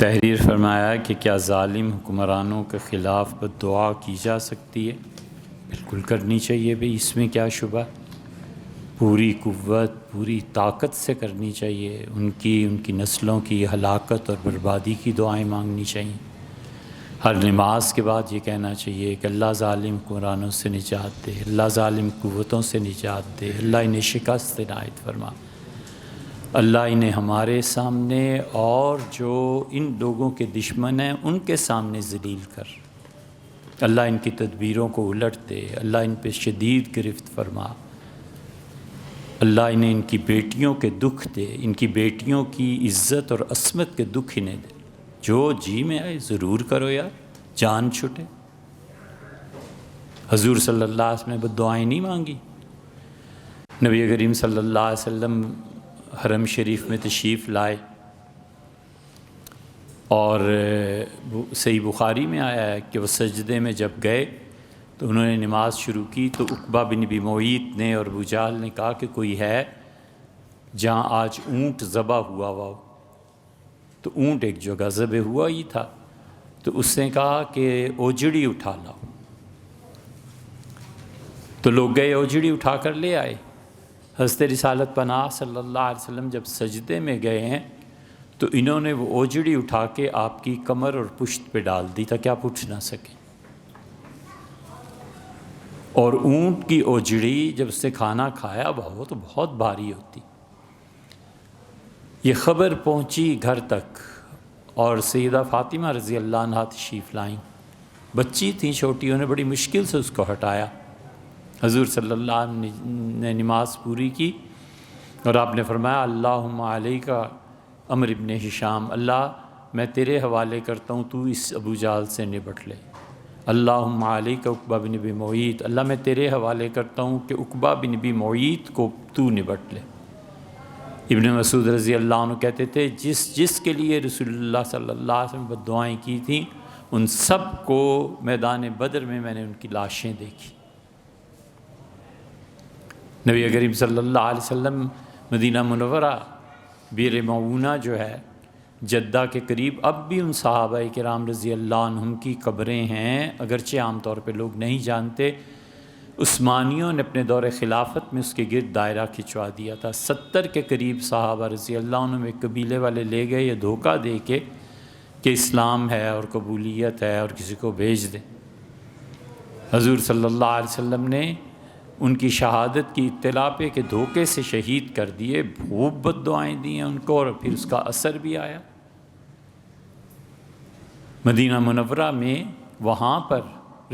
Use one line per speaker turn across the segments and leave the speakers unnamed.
تحریر فرمایا کہ کیا ظالم حکمرانوں کے خلاف بد دعا کی جا سکتی ہے؟ بالکل کرنی چاہیے بھئی، اس میں کیا شبہ، پوری قوت پوری طاقت سے کرنی چاہیے، ان کی نسلوں کی ہلاکت اور بربادی کی دعائیں مانگنی چاہیے۔ ہر نماز کے بعد یہ کہنا چاہیے کہ اللہ ظالم حکمرانوں سے نجات دے، اللہ ظالم قوتوں سے نجات دے، اللہ انہیں شکست عنایت فرما، اللہ انہیں ہمارے سامنے اور جو ان لوگوں کے دشمن ہیں ان کے سامنے ذلیل کر، اللہ ان کی تدبیروں کو الٹ دے، اللہ ان پہ شدید گرفت فرما، اللہ انہیں ان کی بیٹیوں کے دکھ دے، ان کی بیٹیوں کی عزت اور عصمت کے دکھ انہیں دے، جو جی میں آئے ضرور کرو یار، جان چھٹے۔ حضور صلی اللہ علیہ وسلم نے بد دعائیں نہیں مانگی۔ نبی کریم صلی اللہ علیہ وسلم حرم شریف میں تشریف لائے اور صحیح بخاری میں آیا ہے کہ وہ سجدے میں جب گئے تو انہوں نے نماز شروع کی تو عقبہ بن ابی معیط نے اور ابو جہل نے کہا کہ کوئی ہے جہاں آج اونٹ ذبح ہوا ہو، تو اونٹ ایک جگہ ذبح ہوا ہی تھا، تو اس نے کہا کہ اوجڑی اٹھا لاؤ، تو لوگ گئے اوجڑی اٹھا کر لے آئے۔ حضرت رسالت پناہ صلی اللہ علیہ وسلم جب سجدے میں گئے ہیں تو انہوں نے وہ اوجڑی اٹھا کے آپ کی کمر اور پشت پہ ڈال دی تاکہ آپ اٹھ نہ سکیں، اور اونٹ کی اوجڑی جب اس نے کھانا کھایا وہ تو بہت بھاری ہوتی۔ یہ خبر پہنچی گھر تک اور سیدہ فاطمہ رضی اللہ عنہا تشریف لائیں، بچی تھیں چھوٹی، انہوں نے بڑی مشکل سے اس کو ہٹایا۔ حضور صلی اللہ علیہ وسلم نے نماز پوری کی اور آپ نے فرمایا اللہم علیکا عمر ابن ہشام، اللہ میں تیرے حوالے کرتا ہوں تو اس ابو جہل سے نبٹ لے، اللہم علیکا عقبہ بن ابی معیط، اللہ میں تیرے حوالے کرتا ہوں کہ عقبہ بن ابی معیط کو تو نبٹ لے۔ ابن مسعود رضی اللہ عنہ کہتے تھے جس کے لیے رسول اللہ صلی اللہ علیہ وسلم بد دعائیں کی تھیں ان سب کو میدان بدر میں نے ان کی لاشیں دیکھی۔ نبی کریم صلی اللہ علیہ وسلم مدینہ منورہ بئر معونہ جو ہے جدہ کے قریب، اب بھی ان صحابہ کرام رضی اللہ عنہم کی قبریں ہیں، اگرچہ عام طور پہ لوگ نہیں جانتے۔ عثمانیوں نے اپنے دور خلافت میں اس کے گرد دائرہ کھنچوا دیا تھا، 70 کے قریب صحابہ رضی اللہ عنہم ایک قبیلے والے لے گئے یہ دھوکہ دے کے کہ اسلام ہے اور قبولیت ہے اور کسی کو بھیج دیں۔ حضور صلی اللہ علیہ وسلم نے ان کی شہادت کی اطلاع پہ کہ دھوکے سے شہید کر دیے، خوب بد دعائیں دی ہیں ان کو اور پھر اس کا اثر بھی آیا۔ مدینہ منورہ میں وہاں پر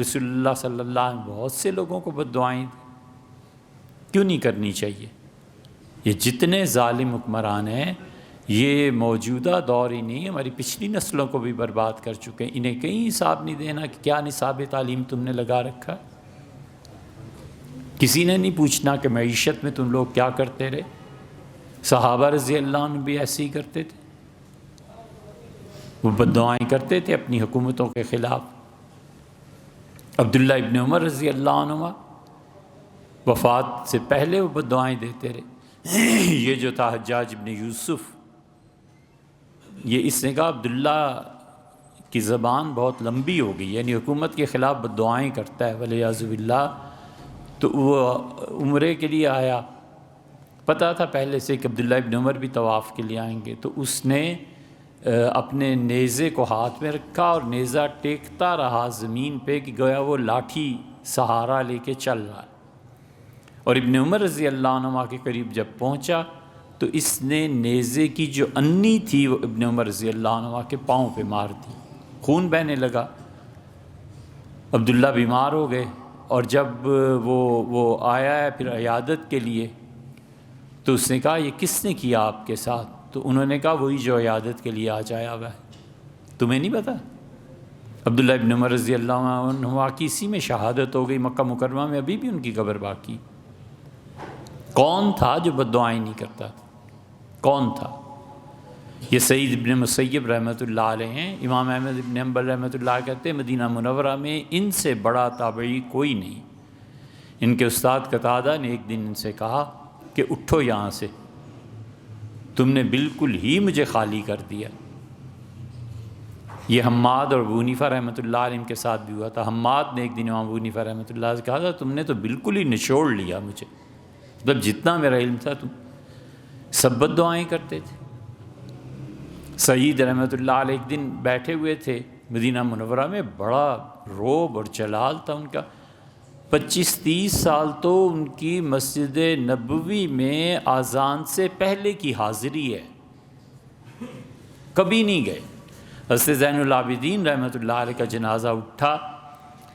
رسول اللہ صلی اللہ علیہ وسلم بہت سے لوگوں کو بد دعائیں دی، کیوں نہیں کرنی چاہیے؟ یہ جتنے ظالم حکمران ہیں یہ موجودہ دور ہی نہیں، ہماری پچھلی نسلوں کو بھی برباد کر چکے ہیں، انہیں کہیں حساب نہیں دینا کہ کیا نصاب تعلیم تم نے لگا رکھا، کسی نے نہیں پوچھنا کہ معیشت میں تم لوگ کیا کرتے رہے۔ صحابہ رضی اللہ عنہ بھی ایسے ہی کرتے تھے، وہ بد دعائیں کرتے تھے اپنی حکومتوں کے خلاف۔ عبداللہ ابن عمر رضی اللہ عنہ وفات سے پہلے وہ بد دعائیں دیتے رہے۔ یہ جو تھا حجاج ابن یوسف، یہ اس نے کہا عبداللہ کی زبان بہت لمبی ہو گئی، یعنی حکومت کے خلاف بد دعائیں کرتا ہے ولیعوذ باللہ۔ تو وہ عمرے کے لیے آیا، پتہ تھا پہلے سے کہ عبداللہ ابن عمر بھی طواف کے لیے آئیں گے، تو اس نے اپنے نیزے کو ہاتھ میں رکھا اور نیزہ ٹیکتا رہا زمین پہ کہ گویا وہ لاٹھی سہارا لے کے چل رہا ہے، اور ابن عمر رضی اللہ عنہ کے قریب جب پہنچا تو اس نے نیزے کی جو انی تھی وہ ابن عمر رضی اللہ عنہ کے پاؤں پہ مار دی، خون بہنے لگا، عبداللہ بیمار ہو گئے، اور جب وہ آیا ہے پھر عیادت کے لیے تو اس نے کہا یہ کس نے کیا آپ کے ساتھ؟ تو انہوں نے کہا وہی جو عیادت کے لیے آج آیا ہوا ہے، تمہیں نہیں پتہ؟ عبداللہ ابن عمر رضی اللہ عنہ کی اسی میں شہادت ہو گئی، مکہ مکرمہ میں ابھی بھی ان کی قبر باقی۔ کون تھا جو بد دعائیں نہیں کرتا تھا؟ کون تھا؟ یہ سعید ابن مسیب رحمۃ اللہ علیہ ہیں، امام احمد ابن حنبل رحمۃ اللہ کہتے ہیں مدینہ منورہ میں ان سے بڑا تابعی کوئی نہیں۔ ان کے استاد قتادہ نے ایک دن ان سے کہا کہ اٹھو یہاں سے، تم نے بالکل ہی مجھے خالی کر دیا۔ یہ حماد اور ابو حنیفہ رحمۃ اللہ علیہ کے ساتھ بھی ہوا تھا۔ حماد نے ایک دن امام ابو حنیفہ رحمۃ اللہ سے کہا تھا تم نے تو بالکل ہی نچوڑ لیا مجھے، مطلب جتنا میرا علم تھا تم سب بد دعائیں کرتے تھے۔ سعید رحمۃ اللہ علیہ ایک دن بیٹھے ہوئے تھے مدینہ منورہ میں، بڑا روب اور جلال تھا ان کا، 25-30 سال تو ان کی مسجد نبوی میں اذان سے پہلے کی حاضری ہے، کبھی نہیں گئے۔ حضرت زین العابدین رحمۃ اللہ علیہ کا جنازہ اٹھا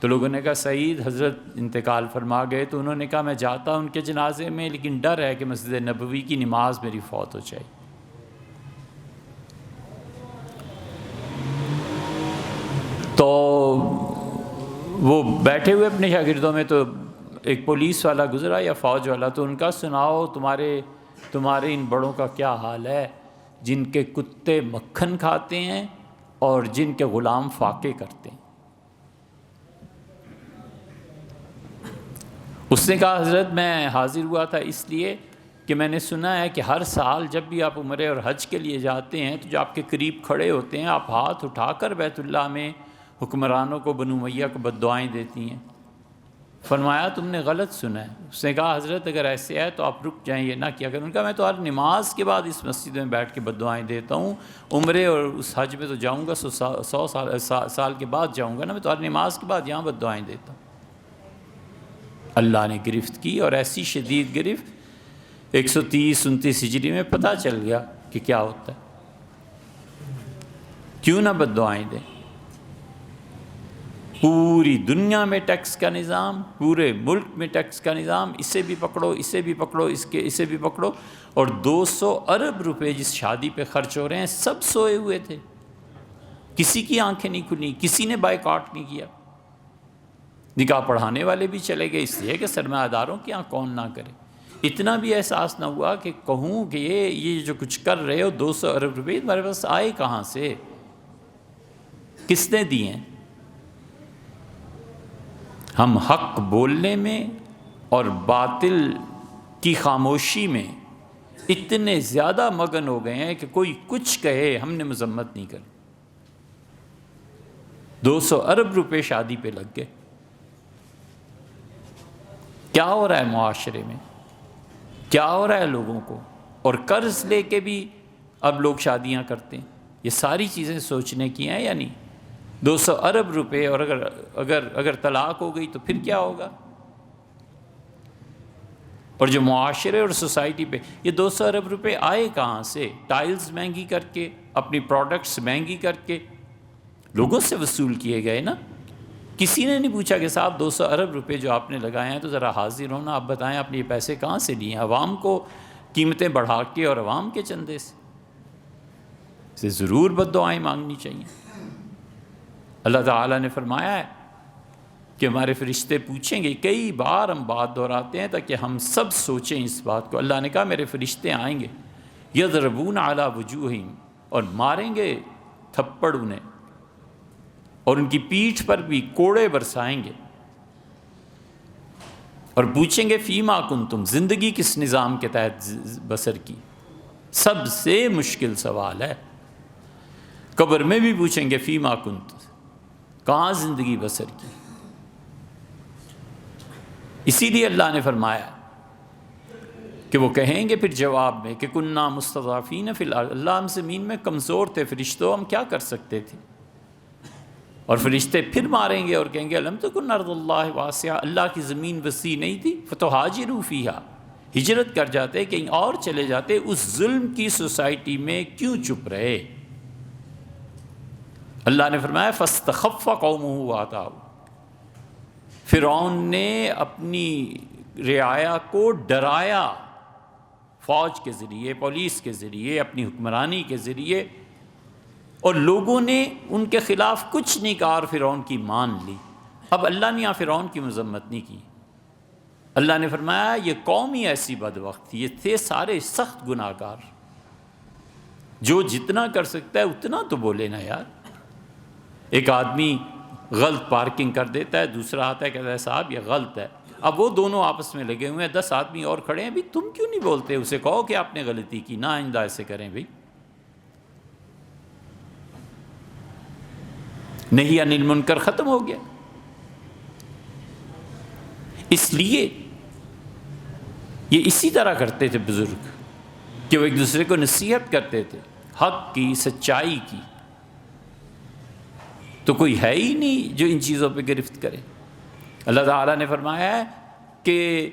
تو لوگوں نے کہا سعید حضرت انتقال فرما گئے، تو انہوں نے کہا میں جاتا ہوں ان کے جنازے میں، لیکن ڈر ہے کہ مسجد نبوی کی نماز میری فوت ہو جائے۔ تو وہ بیٹھے ہوئے اپنے شاگردوں میں، تو ایک پولیس والا گزرا یا فوج والا، تو ان کا سناؤ تمہارے ان بڑوں کا کیا حال ہے جن کے کتے مکھن کھاتے ہیں اور جن کے غلام فاقے کرتے ہیں۔ اس نے کہا حضرت میں حاضر ہوا تھا اس لیے کہ میں نے سنا ہے کہ ہر سال جب بھی آپ عمرے اور حج کے لیے جاتے ہیں تو جو آپ کے قریب کھڑے ہوتے ہیں آپ ہاتھ اٹھا کر بیت اللہ میں حکمرانوں کو بنو امیہ کو بد دعائیں دیتی ہیں۔ فرمایا تم نے غلط سنا ہے۔ اس نے کہا حضرت اگر ایسے ہے تو آپ رک جائیں، یہ نہ کیا کریں۔ ان کا میں تو ہر نماز کے بعد اس مسجد میں بیٹھ کے بد دعائیں دیتا ہوں، عمرے اور اس حج میں تو جاؤں گا 100 سال کے بعد جاؤں گا نا، میں تو ہر نماز کے بعد یہاں بد دعائیں دیتا ہوں۔ اللہ نے گرفت کی، اور ایسی شدید گرفت 130-29 ہجری میں پتہ چل گیا کہ کیا ہوتا ہے۔ کیوں نہ بد دعائیں دیں؟ پوری دنیا میں ٹیکس کا نظام، پورے ملک میں ٹیکس کا نظام، اسے بھی پکڑو اسے بھی پکڑو اسے بھی پکڑو، اور 200 ارب روپے جس شادی پہ خرچ ہو رہے ہیں سب سوئے ہوئے تھے، کسی کی آنکھیں نہیں کھلی، کسی نے بائیکاٹ نہیں کیا۔ نکاح پڑھانے والے بھی چلے گئے اس لیے کہ سرمایہ داروں کی یہاں کون نہ کرے۔ اتنا بھی احساس نہ ہوا کہ کہوں کہ یہ جو کچھ کر رہے ہو 200 ارب روپے تمہارے پاس آئے کہاں سے، کس نے دیے ہیں؟ ہم حق بولنے میں اور باطل کی خاموشی میں اتنے زیادہ مگن ہو گئے ہیں کہ کوئی کچھ کہے ہم نے مذمت نہیں کری۔ 200 ارب روپے شادی پہ لگ گئے۔ کیا ہو رہا ہے معاشرے میں، کیا ہو رہا ہے لوگوں کو، اور قرض لے کے بھی اب لوگ شادیاں کرتے ہیں۔ یہ ساری چیزیں سوچنے کی ہیں یا نہیں؟ 200 ارب روپے، اور اگر طلاق ہو گئی تو پھر کیا ہوگا؟ اور جو معاشرے اور سوسائٹی پہ یہ 200 ارب روپے آئے کہاں سے؟ ٹائلز مہنگی کر کے، اپنی پروڈکٹس مہنگی کر کے لوگوں سے وصول کیے گئے نا۔ کسی نے نہیں پوچھا کہ صاحب 200 ارب روپے جو آپ نے لگائے ہیں تو ذرا حاضر ہونا، آپ بتائیں آپ نے یہ پیسے کہاں سے لیے ہیں؟ عوام کو قیمتیں بڑھا کے اور عوام کے چندے سے ضرور بد دعائیں مانگنی چاہیے۔ اللہ تعالیٰ نے فرمایا ہے کہ ہمارے فرشتے پوچھیں گے، کئی بار ہم بات دہراتے ہیں تاکہ ہم سب سوچیں اس بات کو۔ اللہ نے کہا میرے فرشتے آئیں گے، یضربون علی وجوہہم، اور ماریں گے تھپڑ انہیں، اور ان کی پیٹھ پر بھی کوڑے برسائیں گے، اور پوچھیں گے فیما کنتم، زندگی کس نظام کے تحت بسر کی؟ سب سے مشکل سوال ہے۔ قبر میں بھی پوچھیں گے فیما کنت، کہاں زندگی بسر کی؟ اسی لیے اللہ نے فرمایا کہ وہ کہیں گے پھر جواب میں کہ کننا مستضعفین فی الارض، اللہ ہم زمین میں کمزور تھے، فرشتوں ہم کیا کر سکتے تھے؟ اور فرشتے پھر ماریں گے اور کہیں گے الم تکن ارض اللہ واسعہ، اللہ کی زمین وسیع نہیں تھی؟ فتہاجروا فیہا، ہجرت کر جاتے، کہیں اور چلے جاتے، اس ظلم کی سوسائٹی میں کیوں چپ رہے؟ اللہ نے فرمایا فاستخف قومہ واتعوا، فرعون نے اپنی رعایا کو ڈرایا، فوج کے ذریعے، پولیس کے ذریعے، اپنی حکمرانی کے ذریعے، اور لوگوں نے ان کے خلاف کچھ نہیں کہا اور فرعون کی مان لی۔ اب اللہ نے یہاں فرعون کی مذمت نہیں کی، اللہ نے فرمایا یہ قوم ہی ایسی بدبخت تھی، یہ تھے سارے سخت گناہ گار، جو جتنا کر سکتا ہے اتنا تو بولے نا یار۔ ایک آدمی غلط پارکنگ کر دیتا ہے، دوسرا آتا ہے کہتا ہے صاحب یہ غلط ہے، اب وہ دونوں آپس میں لگے ہوئے ہیں، 10 آدمی اور کھڑے ہیں، بھی تم کیوں نہیں بولتے؟ اسے کہو کہ آپ نے غلطی کی، نہ آئندہ ایسے کریں بھائی۔ نہی عن المنکر ختم ہو گیا۔ اس لیے یہ اسی طرح کرتے تھے بزرگ کہ وہ ایک دوسرے کو نصیحت کرتے تھے حق کی، سچائی کی۔ تو کوئی ہے ہی نہیں جو ان چیزوں پہ گرفت کرے۔ اللہ تعالیٰ نے فرمایا ہے کہ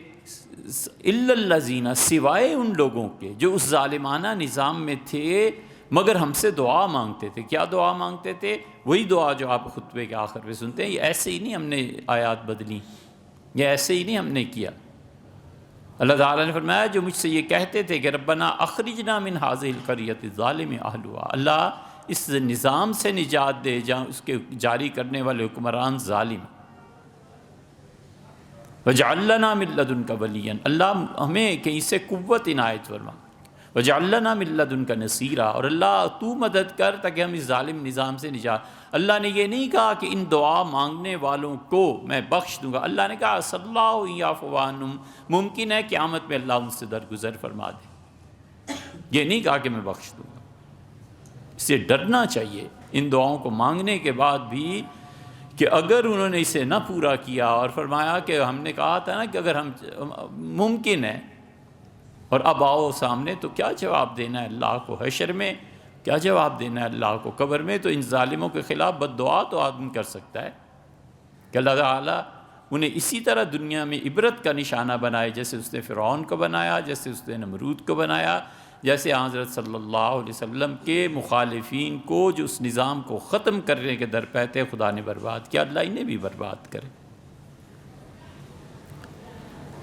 الا الذین، سوائے ان لوگوں کے جو اس ظالمانہ نظام میں تھے مگر ہم سے دعا مانگتے تھے۔ کیا دعا مانگتے تھے؟ وہی دعا جو آپ خطبے کے آخر پہ سنتے ہیں۔ یہ ایسے ہی نہیں ہم نے آیات بدلی، یہ ایسے ہی نہیں ہم نے کیا۔ اللہ تعالیٰ نے فرمایا جو مجھ سے یہ کہتے تھے کہ ربنا اخرجنا من هذه القرية الظالم اهلها، اللہ اس نظام سے نجات دے جہاں اس کے جاری کرنے والے حکمران ظالم، وجعل لنا من لدنك وليا، اللہ ہمیں کہیں سے قوت عنایت فرما، وجعل لنا من لدنك نصيرا، اور اللہ تو مدد کر تاکہ ہم اس ظالم نظام سے نجات۔ اللہ نے یہ نہیں کہا کہ ان دعا مانگنے والوں کو میں بخش دوں گا، اللہ نے کہا صلی اللہ یعفو عنہم، ممکن ہے قیامت میں اللہ ان سے درگزر فرما دے، یہ نہیں کہا کہ میں بخش دوں گا۔ اس سے ڈرنا چاہیے ان دعاؤں کو مانگنے کے بعد بھی کہ اگر انہوں نے اسے نہ پورا کیا، اور فرمایا کہ ہم نے کہا تھا نا کہ اگر ہم ممکن ہے اور اب آؤ سامنے، تو کیا جواب دینا ہے اللہ کو حشر میں، کیا جواب دینا ہے اللہ کو قبر میں؟ تو ان ظالموں کے خلاف بد دعا تو آدمی کر سکتا ہے کہ اللہ تعالیٰ انہیں اسی طرح دنیا میں عبرت کا نشانہ بنائے جیسے اس نے فرعون کو بنایا، جیسے اس نے نمرود کو بنایا، جیسے حضرت صلی اللہ علیہ وسلم کے مخالفین کو جو اس نظام کو ختم کرنے کے در پہ تھے خدا نے برباد کیا، اللہ انہیں بھی برباد کرے۔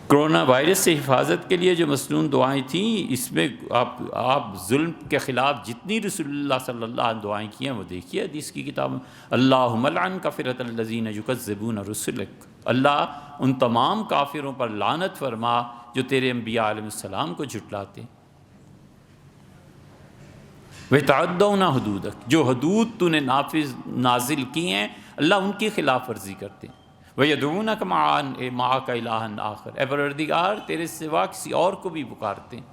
کرونا وائرس سے حفاظت کے لیے جو مسنون دعائیں تھیں، اس میں آپ ظلم کے خلاف جتنی رسول اللہ صلی اللہ علیہ وسلم دعائیں کی ہیں وہ دیکھیے حدیث کی کتاب میں۔ اللہم لعن کفرۃ الذین یکذبون رسلک، اللہ ان تمام کافروں پر لعنت فرما جو تیرے انبیاء علیہ السلام کو جھٹلاتے ہیں۔ وَيَتَعَدَّوْنَ حُدُودَكَ، جو حدود تو نے نازل کی ہیں اللہ ان کی خلاف ورزی کرتے ہیں۔ وَيَدْعُونَكَ مَعَكَ إِلَٰهًا آخر، اے پروردگار تیرے سوا کسی اور کو بھی پکارتے ہیں۔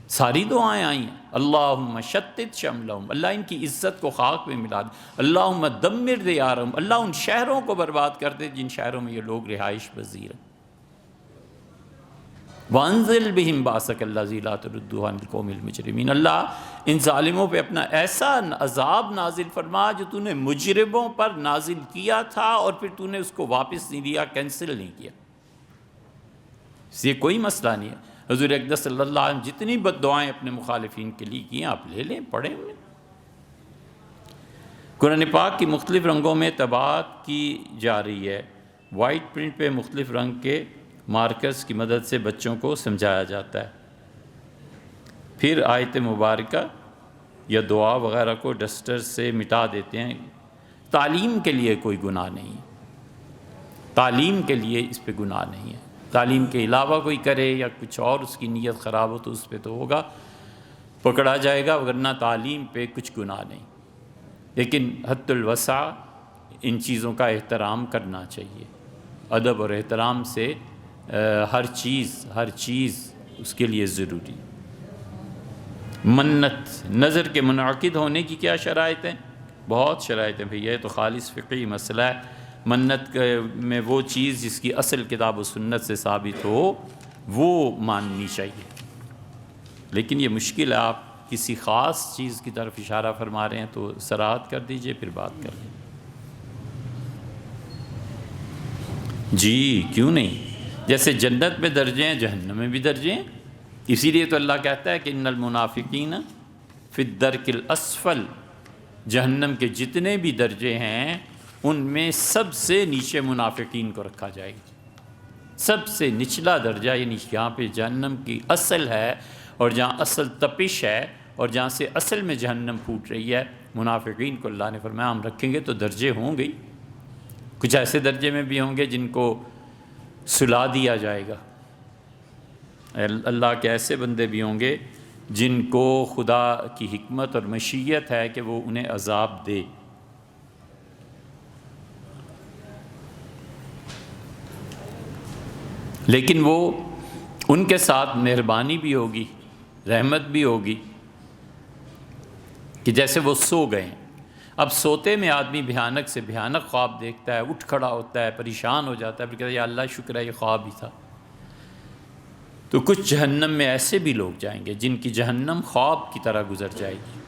ساری دعائیں آئی ہیں، اللہم شتت شملہم، اللہ ان کی عزت کو خاک میں ملا دے، اللہم دمر دیارہم، اللہ ان شہروں کو برباد کر دے جن شہروں میں یہ لوگ رہائش پذیر ہیں۔ وَأَنزِلْ بِهِمْ بَأْسَكَ الَّذِي لَا تَرُدُّهُ عَنِ الْقَوْمِ الْمُجْرِمِينَ، اللہ ان ظالموں پہ اپنا ایسا عذاب نازل فرما جو تو نے مجرموں پر نازل کیا تھا اور پھر تو نے اس کو واپس نہیں دیا، کینسل نہیں کیا۔ اس یہ کوئی مسئلہ نہیں ہے۔ حضور اقدس صلی اللہ علیہ وسلم جتنی بد دعائیں اپنے مخالفین کے لیے کی ہیں آپ لے لیں، پڑھیں انہیں۔ قرآن پاک کی مختلف رنگوں میں طباعت کی جا رہی ہے، وائٹ پرنٹ پہ مختلف رنگ کے مارکرز کی مدد سے بچوں کو سمجھایا جاتا ہے، پھر آیت مبارکہ یا دعا وغیرہ کو ڈسٹر سے مٹا دیتے ہیں۔ تعلیم کے لیے کوئی گناہ نہیں، تعلیم کے لیے اس پہ گناہ نہیں ہے۔ تعلیم کے علاوہ کوئی کرے یا کچھ اور اس کی نیت خراب ہو تو اس پہ تو ہوگا، پکڑا جائے گا، ورنہ تعلیم پہ کچھ گناہ نہیں۔ لیکن حد الوسع ان چیزوں کا احترام کرنا چاہیے، ادب اور احترام سے ہر چیز اس کے لیے ضروری۔ منت نظر کے منعقد ہونے کی کیا شرائط ہیں؟ بہت شرائط ہیں بھئی، یہ تو خالص فقہی مسئلہ ہے۔ منت میں وہ چیز جس کی اصل کتاب و سنت سے ثابت ہو وہ ماننی چاہیے، لیکن یہ مشکل ہے، آپ کسی خاص چیز کی طرف اشارہ فرما رہے ہیں تو صراحت کر دیجئے پھر بات کر لیں۔ جی کیوں نہیں، جیسے جنت میں درجے ہیں جہنم میں بھی درجے ہیں، اسی لیے تو اللہ کہتا ہے کہ ان المنافقین فی الدرک الاسفل، جہنم کے جتنے بھی درجے ہیں ان میں سب سے نیچے منافقین کو رکھا جائے گا۔ سب سے نچلا درجہ یعنی جہاں پہ جہنم کی اصل ہے اور جہاں اصل تپش ہے اور جہاں سے اصل میں جہنم پھوٹ رہی ہے، منافقین کو اللہ نے فرمایا ہم رکھیں گے تو درجے ہوں گے، کچھ ایسے درجے میں بھی ہوں گے جن کو سلا دیا جائے گا، اللہ کے ایسے بندے بھی ہوں گے جن کو خدا کی حکمت اور مشیت ہے کہ وہ انہیں عذاب دے۔ لیکن وہ ان کے ساتھ مہربانی بھی ہوگی، رحمت بھی ہوگی کہ جیسے وہ سو گئے ہیں۔ اب سوتے میں آدمی بھیانک سے بھیانک خواب دیکھتا ہے، اٹھ کھڑا ہوتا ہے، پریشان ہو جاتا ہے، پھر کہتا ہے یا اللہ شکر ہے یہ خواب ہی تھا۔ تو کچھ جہنم میں ایسے بھی لوگ جائیں گے جن کی جہنم خواب کی طرح گزر جائے گی۔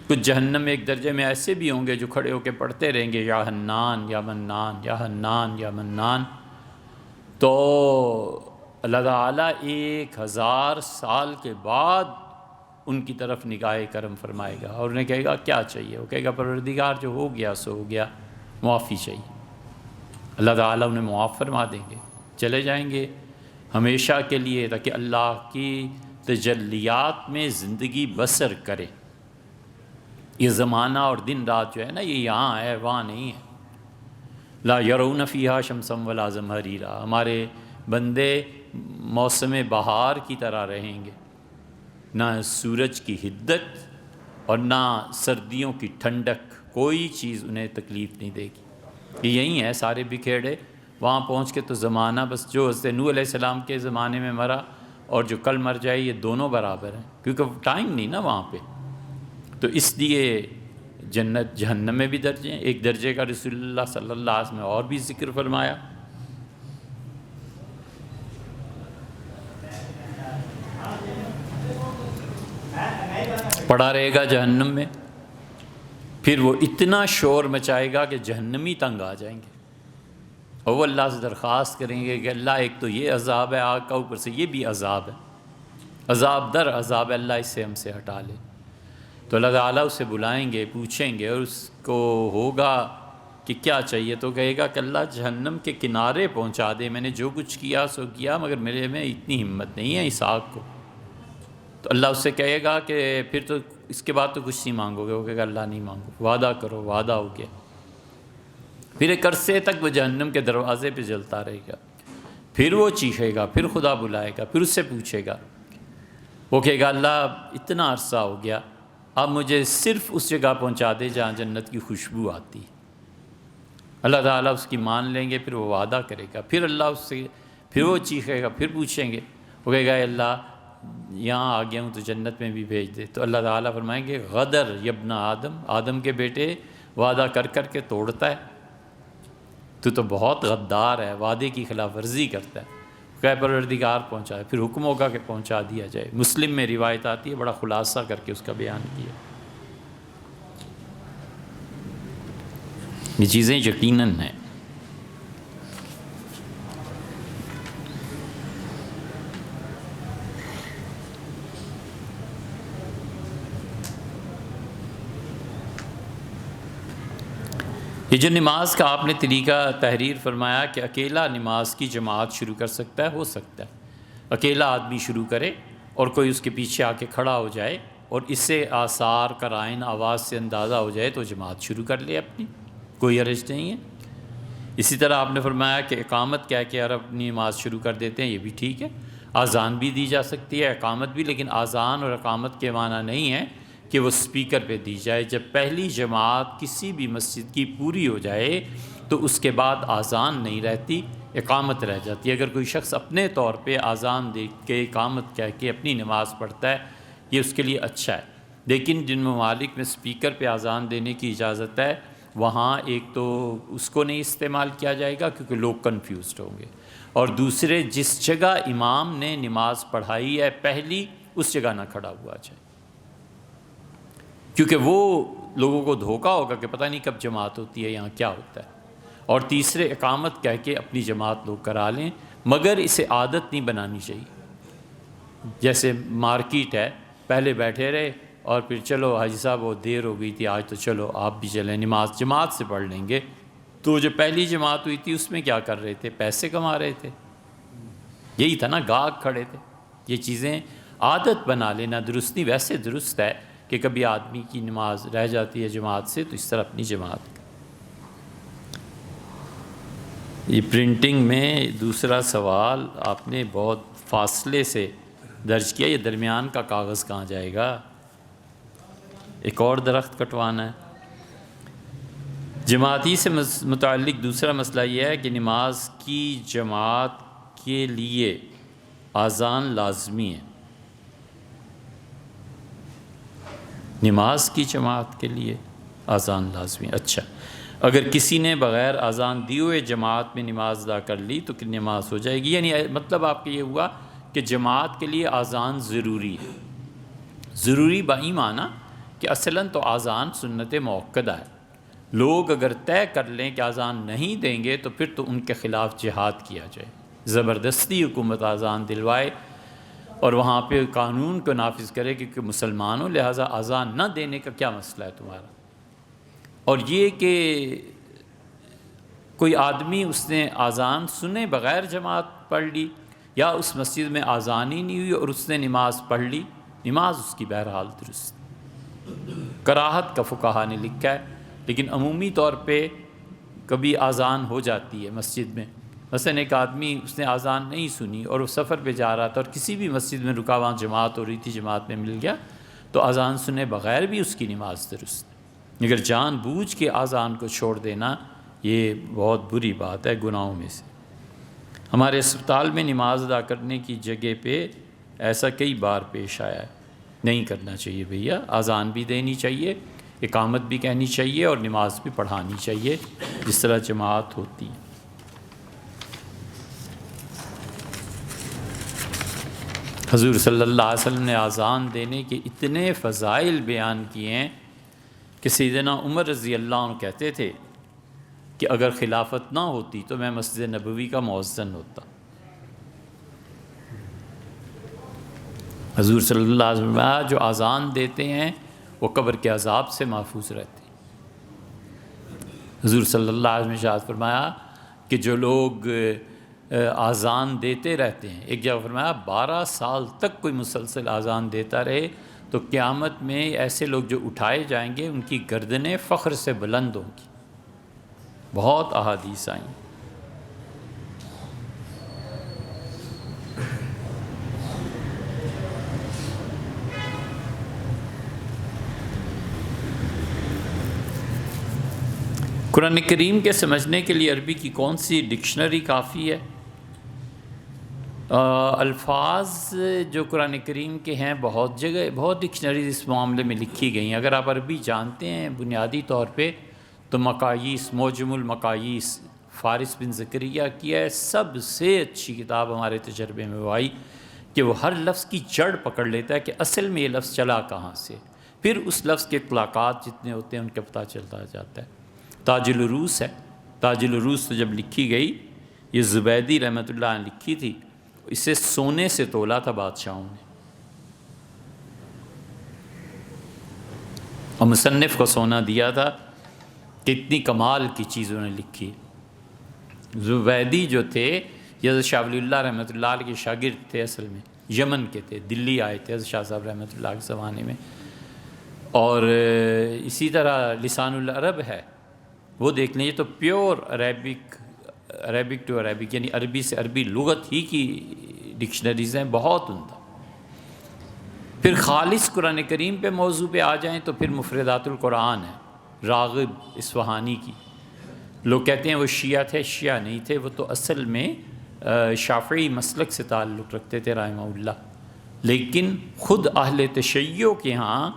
کچھ جہنم میں ایک درجے میں ایسے بھی ہوں گے جو کھڑے ہو کے پڑھتے رہیں گے یا حنان یا منان یا حنان یا منان۔ تو اللہ تعالیٰ 1000 سال کے بعد ان کی طرف نگاہ کرم فرمائے گا اور انہیں کہے گا کیا چاہیے؟ وہ کہے گا پروردگار جو ہو گیا سو ہو گیا، معافی چاہیے۔ اللہ تعالیٰ انہیں معاف فرما دیں گے، چلے جائیں گے ہمیشہ کے لیے، تاکہ اللہ کی تجلیات میں زندگی بسر کرے۔ یہ زمانہ اور دن رات جو ہے نا، یہ یہاں ہے، وہاں نہیں ہے۔ لا یرون فیہا شمسا ولا زمہریرا، ہمارے بندے موسم بہار کی طرح رہیں گے، نہ سورج کی حدت اور نہ سردیوں کی ٹھنڈک، کوئی چیز انہیں تکلیف نہیں دے گی۔ یہ یہی ہے سارے بکھیڑے، وہاں پہنچ کے تو زمانہ بس جو حضرت نوح علیہ السلام کے زمانے میں مرا اور جو کل مر جائے یہ دونوں برابر ہیں، کیونکہ ٹائم نہیں نا وہاں پہ۔ تو اس لیے جنت جہنم میں بھی درجے ہیں، ایک درجے کا رسول اللہ صلی اللہ علیہ وسلم نے اور بھی ذکر فرمایا۔ پڑا رہے گا جہنم میں، پھر وہ اتنا شور مچائے گا کہ جہنمی تنگ آ جائیں گے، اور وہ اللہ سے درخواست کریں گے کہ اللہ ایک تو یہ عذاب ہے آگ کا، اوپر سے یہ بھی عذاب ہے، عذاب در عذاب ہے، اللہ اس سے ہم سے ہٹا لے۔ تو اللہ تعالیٰ اسے بلائیں گے، پوچھیں گے، اور اس کو ہوگا کہ کیا چاہیے، تو کہے گا کہ اللہ جہنم کے کنارے پہنچا دے، میں نے جو کچھ کیا سو کیا، مگر میرے میں اتنی ہمت نہیں ہے اس آگ کو۔ تو اللہ اس سے کہے گا کہ پھر تو اس کے بعد تو کچھ نہیں مانگو گے، وہ کہے گا اللہ نہیں مانگو، وعدہ کرو، وعدہ ہو گیا۔ پھر ایک عرصے تک وہ جہنم کے دروازے پہ جلتا رہے گا، پھر وہ چیخے گا، پھر خدا بلائے گا، پھر اس سے پوچھے گا، وہ کہے گا اللہ اتنا عرصہ ہو گیا، اب مجھے صرف اس جگہ پہنچا دے جہاں جنت کی خوشبو آتی۔ اللہ تعالیٰ اس کی مان لیں گے، پھر وہ وعدہ کرے گا، پھر اللہ اس سے پھر وہ چیخے گا، پھر پوچھیں گے، وہ کہے گا اے اللہ یہاں آ گیا ہوں تو جنت میں بھی بھیج دے۔ تو اللہ تعالیٰ فرمائیں گے غدر یبن آدم، آدم کے بیٹے وعدہ کر کر کے توڑتا ہے، تو بہت غدار ہے، وعدے کی خلاف ورزی کرتا ہے۔ کہ پروردگار پہنچائے، پھر حکم ہوگا کہ پہنچا دیا جائے۔ مسلم میں روایت آتی ہے، بڑا خلاصہ کر کے اس کا بیان کیا۔ یہ چیزیں یقیناً ہیں۔ یہ جو نماز کا آپ نے طریقہ تحریر فرمایا کہ اکیلا نماز کی جماعت شروع کر سکتا ہے، ہو سکتا ہے اکیلا آدمی شروع کرے اور کوئی اس کے پیچھے آ کے کھڑا ہو جائے اور اس سے آثار قرائن آواز سے اندازہ ہو جائے تو جماعت شروع کر لے اپنی، کوئی حرج نہیں ہے۔ اسی طرح آپ نے فرمایا کہ اقامت کہہ کے عرب اپنی نماز شروع کر دیتے ہیں، یہ بھی ٹھیک ہے۔ اذان بھی دی جا سکتی ہے، اقامت بھی، لیکن اذان اور اقامت کے معنی نہیں ہے کہ وہ سپیکر پہ دی جائے۔ جب پہلی جماعت کسی بھی مسجد کی پوری ہو جائے تو اس کے بعد اذان نہیں رہتی، اقامت رہ جاتی ہے۔ اگر کوئی شخص اپنے طور پہ اذان دے کے اقامت کہہ کے اپنی نماز پڑھتا ہے، یہ اس کے لیے اچھا ہے۔ لیکن جن ممالک میں سپیکر پہ اذان دینے کی اجازت ہے، وہاں ایک تو اس کو نہیں استعمال کیا جائے گا کیونکہ لوگ کنفیوزڈ ہوں گے، اور دوسرے جس جگہ امام نے نماز پڑھائی ہے پہلی، اس جگہ نہ کھڑا ہوا جائے، کیونکہ وہ لوگوں کو دھوکہ ہوگا کہ پتہ نہیں کب جماعت ہوتی ہے، یہاں کیا ہوتا ہے۔ اور تیسرے اقامت کہہ کے اپنی جماعت لوگ کرا لیں، مگر اسے عادت نہیں بنانی چاہیے۔ جیسے مارکیٹ ہے، پہلے بیٹھے رہے اور پھر چلو حاجی صاحب وہ دیر ہو گئی تھی آج، تو چلو آپ بھی چلیں، نماز جماعت سے پڑھ لیں گے۔ تو جو پہلی جماعت ہوئی تھی اس میں کیا کر رہے تھے؟ پیسے کما رہے تھے، یہی تھا نا، گاہک کھڑے تھے۔ یہ چیزیں عادت بنا لینا درست نہیں۔ ویسے درست ہے کہ کبھی آدمی کی نماز رہ جاتی ہے جماعت سے تو اس طرح اپنی جماعت۔ یہ پرنٹنگ میں دوسرا سوال آپ نے بہت فاصلے سے درج کیا، یہ درمیان کا کاغذ کہاں جائے گا؟ ایک اور درخت کٹوانا ہے۔ جماعتی سے متعلق دوسرا مسئلہ یہ ہے کہ نماز کی جماعت کے لیے اذان لازمی ہے۔ نماز کی جماعت کے لیے اذان لازمی. اچھا، اگر کسی نے بغیر اذان دی ہوئے جماعت میں نماز ادا کر لی تو کتنی نماز ہو جائے گی؟ یعنی مطلب آپ کا یہ ہوا کہ جماعت کے لیے اذان ضروری ہے. ضروری بائی معنی کہ اصلاً تو اذان سنت موقدہ ہے. لوگ اگر طے کر لیں کہ اذان نہیں دیں گے تو پھر تو ان کے خلاف جہاد کیا جائے. زبردستی حکومت اذان دلوائے اور وہاں پہ قانون کو نافذ کرے کہ مسلمانوں لہٰذا اذان نہ دینے کا کیا مسئلہ ہے تمہارا. اور یہ کہ کوئی آدمی اس نے اذان سنے بغیر جماعت پڑھ لی، یا اس مسجد میں اذان ہی نہیں ہوئی اور اس نے نماز پڑھ لی، نماز اس کی بہرحال درست. کراہت کا فقہا نے لکھا ہے، لیکن عمومی طور پہ کبھی اذان ہو جاتی ہے مسجد میں. مثلا ایک آدمی اس نے اذان نہیں سنی اور وہ سفر پہ جا رہا تھا اور کسی بھی مسجد میں رکا، وہاں جماعت ہو رہی تھی، جماعت میں مل گیا تو اذان سنے بغیر بھی اس کی نماز درست. اگر جان بوجھ کے اذان کو چھوڑ دینا یہ بہت بری بات ہے، گناہوں میں سے. ہمارے اسپتال میں نماز ادا کرنے کی جگہ پہ ایسا کئی بار پیش آیا ہے. نہیں کرنا چاہیے بھیا، اذان بھی دینی چاہیے، اقامت بھی کہنی چاہیے اور نماز بھی پڑھانی چاہیے جس طرح جماعت ہوتی ہے. حضور صلی اللہ علیہ وسلم نے اذان دینے کے اتنے فضائل بیان کیے ہیں کہ سیدنا عمر رضی اللہ عنہ کہتے تھے کہ اگر خلافت نہ ہوتی تو میں مسجد نبوی کا مؤذن ہوتا. حضور صلی اللہ علیہ وسلم جو اذان دیتے ہیں وہ قبر کے عذاب سے محفوظ رہتے ہیں. حضور صلی اللہ علیہ وسلم نے ارشاد فرمایا کہ جو لوگ اذان دیتے رہتے ہیں، ایک جگہ فرمایا 12 سال تک کوئی مسلسل اذان دیتا رہے تو قیامت میں ایسے لوگ جو اٹھائے جائیں گے ان کی گردنیں فخر سے بلند ہوں گی. بہت احادیث آئیں. قرآن کریم کے سمجھنے کے لیے عربی کی کون سی ڈکشنری کافی ہے؟ الفاظ جو قرآن کریم کے ہیں بہت جگہ بہت ڈکشنریز اس معاملے میں لکھی گئی ہیں. اگر آپ عربی جانتے ہیں بنیادی طور پہ تو مقاییس، معجم المقاییس فارس بن زکریہ کی ہے سب سے اچھی کتاب ہمارے تجربے میں وہ آئی کہ وہ ہر لفظ کی جڑ پکڑ لیتا ہے کہ اصل میں یہ لفظ چلا کہاں سے، پھر اس لفظ کے اطلاقات جتنے ہوتے ہیں ان کا پتہ چلتا جاتا ہے. تاج العروس ہے. تاج العروس تو جب لکھی گئی، یہ زبیدی رحمۃ اللہ نے لکھی تھی، اسے سونے سے تولا تھا بادشاہوں نے، اور مصنف کو سونا دیا تھا کہ اتنی کمال کی چیز انہوں نے لکھی. زبیدی جو تھے یہ حضرت شاہ ولی اللہ رحمۃ اللہ علیہ کے شاگرد تھے، اصل میں یمن کے تھے، دلی آئے تھے حضرت شاہ صاحب رحمۃ اللہ کے زمانے میں. اور اسی طرح لسان العرب ہے، وہ دیکھ لیجیے تو پیور عربک ٹو عربک یعنی عربی سے عربی لغت ہی کی ڈکشنریز ہیں، بہت عمدہ. پھر خالص قرآن کریم پہ موضوع پہ آ جائیں تو پھر مفردات القرآن ہے راغب اصفہانی کی. لوگ کہتے ہیں وہ شیعہ تھے، شیعہ نہیں تھے، وہ تو اصل میں شافعی مسلک سے تعلق رکھتے تھے رحمہ اللہ. لیکن خود اہل تشیع کے ہاں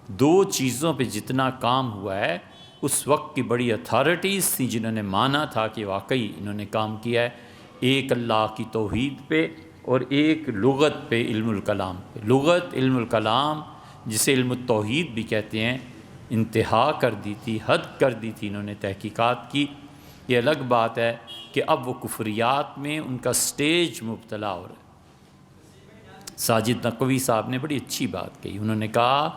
دو چیزوں پہ جتنا کام ہوا ہے، اس وقت کی بڑی اتھارٹیز تھیں جنہوں نے مانا تھا کہ واقعی انہوں نے کام کیا ہے. ایک اللہ کی توحید پہ اور ایک لغت پہ، علم الکلام پہ. لغت علم الکلام جسے علم التوحید بھی کہتے ہیں، انتہا کر دی تھی، حد کر دی تھی انہوں نے تحقیقات کی. یہ الگ بات ہے کہ اب وہ کفریات میں ان کا سٹیج مبتلا ہو رہا ہے. ساجد نقوی صاحب نے بڑی اچھی بات کہی. انہوں نے کہا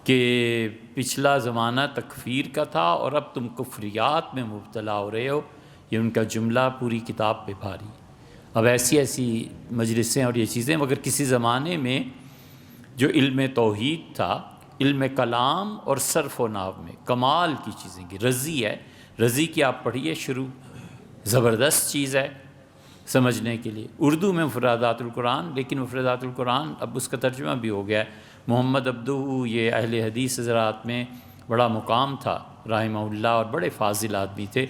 کہ پچھلا زمانہ تکفیر کا تھا اور اب تم کفریات میں مبتلا ہو رہے ہو. یہ ان کا جملہ پوری کتاب پہ بھاری. اب ایسی مجلسیں اور یہ چیزیں، مگر کسی زمانے میں جو علم توحید تھا، علم کلام اور صرف و نحو میں کمال کی چیزیں کی. رضی ہے، رضی کی آپ پڑھیے شروع، زبردست چیز ہے سمجھنے کے لیے. اردو میں مفردات القرآن، لیکن مفردات القرآن اب اس کا ترجمہ بھی ہو گیا ہے. محمد عبدو یہ اہل حدیث حضرات میں بڑا مقام تھا رحمہ اللہ اور بڑے فاضل آدمی تھے.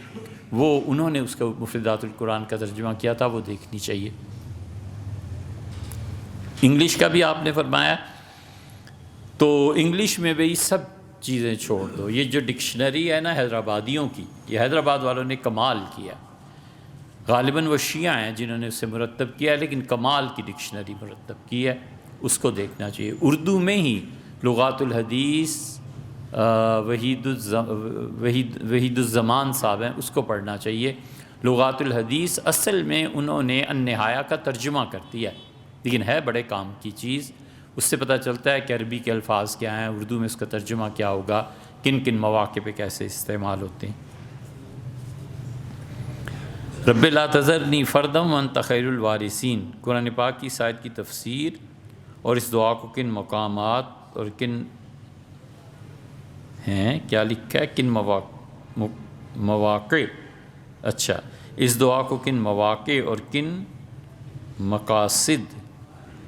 انہوں نے اس کا مفردات القرآن کا ترجمہ کیا تھا، وہ دیکھنی چاہیے. انگلش کا بھی آپ نے فرمایا تو انگلش میں بھی سب چیزیں چھوڑ دو۔ یہ جو ڈکشنری ہے نا حیدرآبادیوں کی، یہ حیدرآباد والوں نے کمال کیا، غالباً وہ شیعہ ہیں جنہوں نے اسے مرتب کیا ہے، لیکن کمال کی ڈکشنری مرتب کی ہے، اس کو دیکھنا چاہیے۔ اردو میں ہی لغات الحدیث وحید الزمان صاحب ہیں، اس کو پڑھنا چاہیے۔ لغات الحدیث اصل میں انہوں نے النہایہ کا ترجمہ کر دیا ہے، لیکن ہے بڑے کام کی چیز۔ اس سے پتہ چلتا ہے کہ عربی کے الفاظ کیا ہیں، اردو میں اس کا ترجمہ کیا ہوگا، کن کن مواقع پہ کیسے استعمال ہوتے ہیں۔ رب لا تذرنی فردا وانت خیر الوارثین، قرآن پاک کی اس آیت کی تفسیر اور اس دعا کو کن مقامات اور کن ہیں، کیا لکھا ہے، کن مواقع، اچھا، اس دعا کو کن مواقع اور کن مقاصد،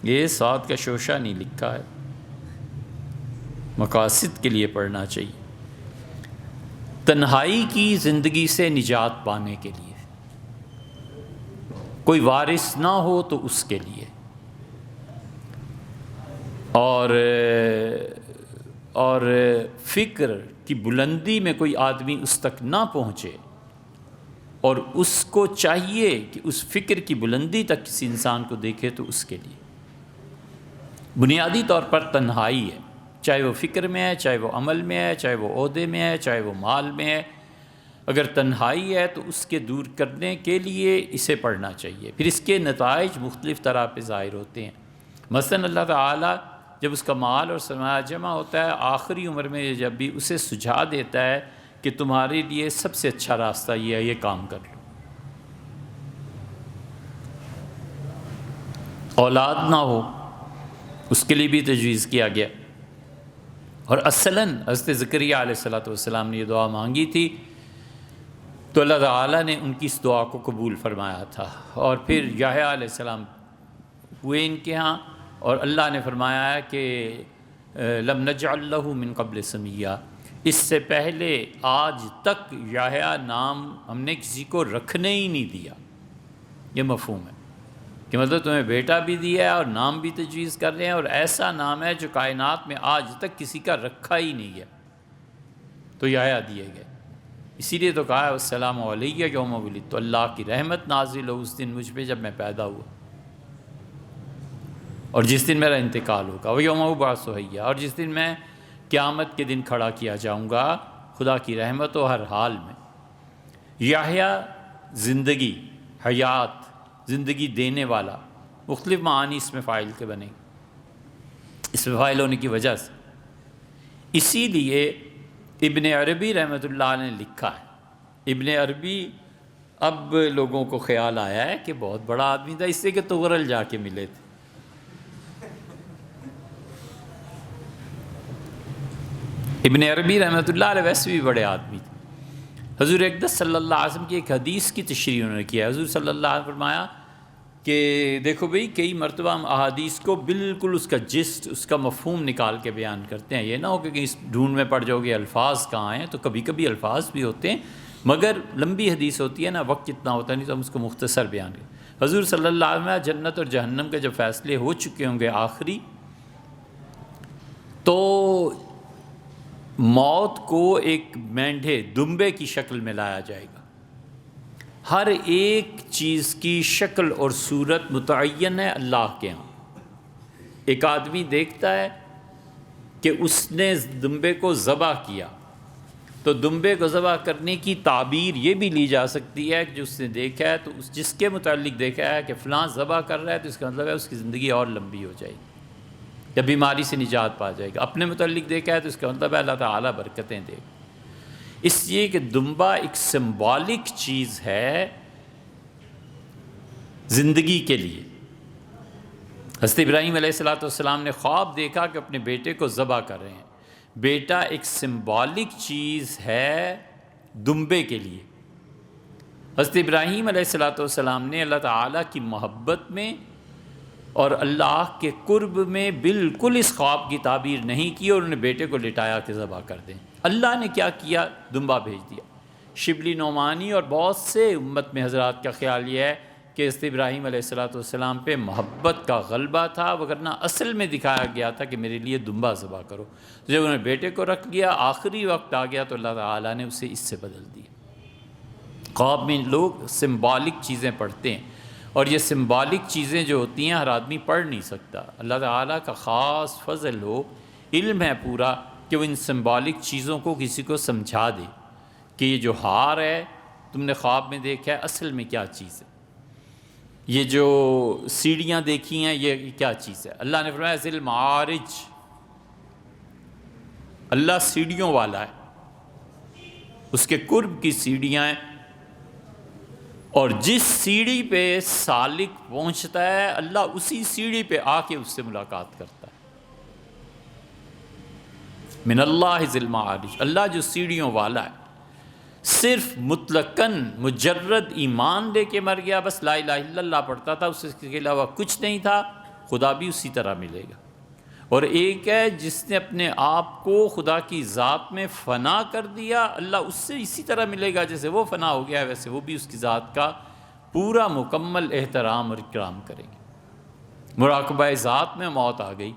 یہ ساتھ کا شوشہ نہیں لکھا ہے، مقاصد کے لیے پڑھنا چاہیے۔ تنہائی کی زندگی سے نجات پانے کے لیے، کوئی وارث نہ ہو تو اس کے لیے، اور فکر کی بلندی میں کوئی آدمی اس تک نہ پہنچے، اور اس کو چاہیے کہ اس فکر کی بلندی تک کسی انسان کو دیکھے، تو اس کے لیے بنیادی طور پر تنہائی ہے، چاہے وہ فکر میں ہے، چاہے وہ عمل میں ہے، چاہے وہ عہدے میں ہے، چاہے وہ مال میں ہے۔ اگر تنہائی ہے تو اس کے دور کرنے کے لیے اسے پڑھنا چاہیے۔ پھر اس کے نتائج مختلف طرح پہ ظاہر ہوتے ہیں۔ مثلا اللہ تعالیٰ جب اس کا مال اور سرمایہ جمع ہوتا ہے، آخری عمر میں جب بھی اسے سجھا دیتا ہے کہ تمہارے لیے سب سے اچھا راستہ یہ ہے، یہ کام کر لو۔ اولاد نہ ہو اس کے لیے بھی تجویز کیا گیا، اور اصلاً حضرت زکریا علیہ السلام نے یہ دعا مانگی تھی، تو اللہ تعالیٰ نے ان کی اس دعا کو قبول فرمایا تھا۔ اور پھر یحییٰ علیہ السلام ہوئے ان کے ہاں، اور اللہ نے فرمایا ہے کہ لم نجعل لہ من قبل سمیہ، اس سے پہلے آج تک یحییٰ نام ہم نے کسی کو رکھنے ہی نہیں دیا۔ یہ مفہوم ہے کہ مطلب تمہیں بیٹا بھی دیا ہے اور نام بھی تجویز کر رہے ہیں، اور ایسا نام ہے جو کائنات میں آج تک کسی کا رکھا ہی نہیں ہے، تو یحییٰ دیے گئے۔ اسی لیے تو کہا ہے السلام علیہ یوم ولدت، تو اللہ کی رحمت نازل ہو اس دن مجھ پہ جب میں پیدا ہوا، اور جس دن میرا انتقال ہوگا، وہ یوم ابعث حیّا، اور جس دن میں قیامت کے دن کھڑا کیا جاؤں گا۔ خدا کی رحمت ہو ہر حال میں۔ یحییٰ زندگی، حیات، زندگی دینے والا، مختلف معانی اس میں فاعل کے بنے، اس میں فاعل ہونے کی وجہ سے، اسی لیے ابن عربی رحمۃ اللہ علیہ نے لکھا ہے۔ ابن عربی، اب لوگوں کو خیال آیا ہے کہ بہت بڑا آدمی تھا، اس سے کہ تغرل جا کے ملے تھے۔ ابن عربی رحمۃ اللہ علیہ ویسے بھی بڑے آدمی تھے۔ حضور اقدس صلی اللہ علیہ وسلم کی ایک حدیث کی تشریح انہوں نے کیا۔ حضور صلی اللہ علیہ وسلم فرمایا کہ دیکھو بھئی، کئی مرتبہ ہم احادیث کو بالکل اس کا جسٹ، اس کا مفہوم نکال کے بیان کرتے ہیں، یہ نہ ہو کہ اس ڈھونڈ میں پڑ جاؤ گے الفاظ کہاں ہیں، تو کبھی کبھی الفاظ بھی ہوتے ہیں، مگر لمبی حدیث ہوتی ہے نا، وقت اتنا ہوتا نہیں، تو ہم اس کو مختصر بیان کریں۔ حضور صلی اللہ علیہ وسلم جنت اور جہنم کے جب فیصلے ہو چکے ہوں گے آخری، تو موت کو ایک مینڈھے، دمبے کی شکل میں لایا جائے گا۔ ہر ایک چیز کی شکل اور صورت متعین ہے اللہ کے ہاں۔ ایک آدمی دیکھتا ہے کہ اس نے دمبے کو ذبح کیا، تو دمبے کو ذبح کرنے کی تعبیر یہ بھی لی جا سکتی ہے کہ جو اس نے دیکھا ہے، تو جس کے متعلق دیکھا ہے کہ فلاں ذبح کر رہا ہے، تو اس کا مطلب ہے اس کی زندگی اور لمبی ہو جائے گی یا بیماری سے نجات پا جائے گا۔ اپنے متعلق دیکھا ہے تو اس کا مطلب ہے اللہ تعالیٰ برکتیں دے گا۔ اس لیے کہ دمبا ایک سمبولک چیز ہے زندگی کے لیے۔ حضرت ابراہیم علیہ السلام نے خواب دیکھا کہ اپنے بیٹے کو ذبح کر رہے ہیں۔ بیٹا ایک سمبولک چیز ہے دمبے کے لیے۔ حضرت ابراہیم علیہ السلام نے اللہ تعالیٰ کی محبت میں اور اللہ کے قرب میں بالکل اس خواب کی تعبیر نہیں کی، اور انہوں نے بیٹے کو لٹایا کہ ذبح کر دیں۔ اللہ نے کیا کیا؟ دمبا بھیج دیا۔ شبلی نعمانی اور بہت سے امت میں حضرات کا خیال یہ ہے کہ حضرت ابراہیم علیہ السلام پہ محبت کا غلبہ تھا، وگرنہ اصل میں دکھایا گیا تھا کہ میرے لیے دمبا ذبح کرو۔ جب انہوں نے بیٹے کو رکھ لیا، آخری وقت آ گیا تو اللہ تعالیٰ نے اسے اس سے بدل دیا۔ خواب میں لوگ سمبولک چیزیں پڑھتے ہیں، اور یہ سمبولک چیزیں جو ہوتی ہیں ہر آدمی پڑھ نہیں سکتا۔ اللہ تعالیٰ کا خاص فضل ہو، علم ہے پورا کہ وہ ان سمبولک چیزوں کو کسی کو سمجھا دے کہ یہ جو ہار ہے تم نے خواب میں دیکھا ہے اصل میں کیا چیز ہے، یہ جو سیڑھیاں دیکھی ہیں یہ کیا چیز ہے۔ اللہ نے فرمایا ذل معارج، اللہ سیڑھیوں والا ہے، اس کے قرب کی سیڑھیاں ہیں، اور جس سیڑھی پہ سالک پہنچتا ہے اللہ اسی سیڑھی پہ آ کے اس سے ملاقات کرتا ہے۔ من اللہ ذی المعارج، اللہ جو سیڑھیوں والا ہے، صرف مطلقاً مجرد ایمان لے کے مر گیا، بس لا الہ الا اللہ پڑھتا تھا، اس کے علاوہ کچھ نہیں تھا، خدا بھی اسی طرح ملے گا۔ اور ایک ہے جس نے اپنے آپ کو خدا کی ذات میں فنا کر دیا، اللہ اس سے اسی طرح ملے گا جیسے وہ فنا ہو گیا ہے، ویسے وہ بھی اس کی ذات کا پورا مکمل احترام اور اکرام کریں گے۔ مراقبہ ذات میں موت آ گئی